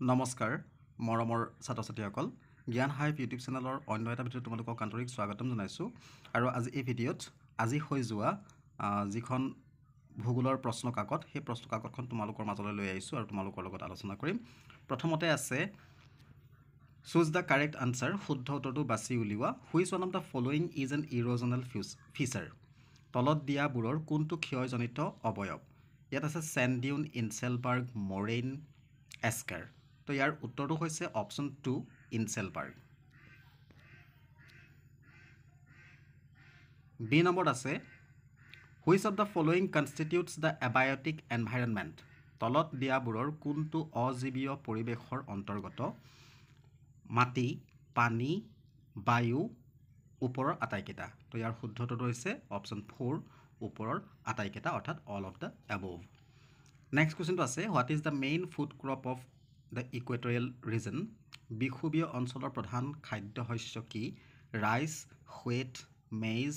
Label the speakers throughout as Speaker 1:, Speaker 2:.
Speaker 1: নমস্কাৰ মৰমৰ ছাত্ৰ ছাত্ৰীসকল জ্ঞান হাইভ ইউটিউব চেনেলৰ অন্য এটা ভিডিঅ'ত তোমালোকক আন্তৰিক স্বাগতম জনাইছোঁ আৰু আজি এই ভিডিঅ'ত আজি হৈ যোৱা যিখন ভূগোলৰ প্ৰশ্ন কাকত সেই প্ৰশ্ন কাকতখন তোমালোকৰ মাজলৈ লৈ আহিছোঁ আৰু তোমালোকৰ লগত আলোচনা কৰিম প্ৰথমতে আছে চুজ দ্য কাৰেক্ট আনচাৰ শুদ্ধ উত্তৰটো বাছি উলিওৱা which one of the following is an erosional feature তলত দিয়াবোৰৰ কোনটো ক্ষয়জনিত অৱয়ব ইয়াত আছে চেণ্ড ডিউন ইনচেলবাৰ্গ মৰেইন এস্কাৰ তো ইয়াৰ উত্তৰটো হৈছে অপশ্যন 2 ইনচেলবাৰ্গ বি নম্বৰত আছে which of the following constitutes the abiotic environment তলত দিয়াবোৰৰ কোনটো অজীৱীয় পৰিৱেশৰ অন্তৰ্গত মাটি পানী বায়ু ওপৰৰ আটাইকেইটা তো ইয়াৰ শুদ্ধটো হৈছে অপশ্যন 4 ওপৰৰ আটাইকেইটা অৰ্থাৎ all of the above next কুৱেশ্যনটো আছে what is the main food crop of the equatorial region বিষুৱীয় অঞ্চলৰ প্ৰধান খাদ্য শস্য কি ৰাইচ হুইট মেইজ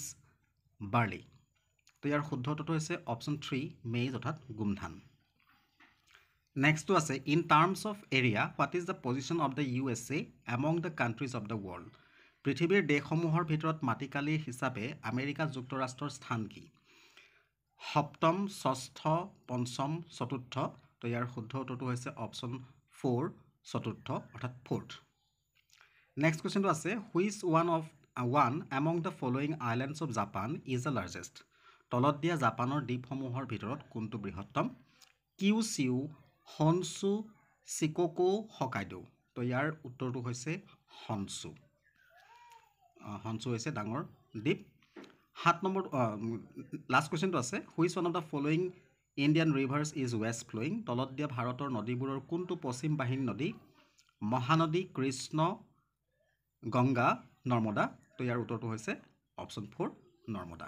Speaker 1: বাৰ্লি তো ইয়াৰ শুদ্ধটো হৈছে অপশ্যন 3 মেইজ অৰ্থাৎ গোমধান নেক্সটটো আছে in terms of area what is the position of the USA among the countries of the world পৃথিৱীৰ দেশসমূহৰ ভিতৰত মাটিকালি হিচাপে আমেৰিকা যুক্তৰাষ্ট্ৰৰ স্থান কি সপ্তম ষষ্ঠ পঞ্চম চতুৰ্থ তো ইয়াৰ শুদ্ধ উত্তৰটো হৈছে অপশ্যন 4 চতুৰ্থ অৰ্থাৎ ফ'ৰ্থ নেক্সট কুৱেশ্যনটো আছে which one among the following islands of Japan is the largest তলত দিয়া জাপানৰ দ্বীপসমূহৰ ভিতৰত কোনটো বৃহত্তম কিউচিউ হনচু চিকোকো হকাইডো তো ইয়াৰ উত্তৰটো হৈছে হনচু হৈছে ডাঙৰ দ্বীপ 7 নম্বৰ লাষ্ট কুৱেশ্যনটো আছে which one of the following Indian rivers is west flowing তলত দিয়া ভাৰতৰ নদীবোৰৰ কোনটো পশ্চিম বাহিনী নদী মহানদী কৃষ্ণ গংগা নৰ্মদা তো ইয়াৰ উত্তৰটো হৈছে অপশ্যন 4 নৰ্মদা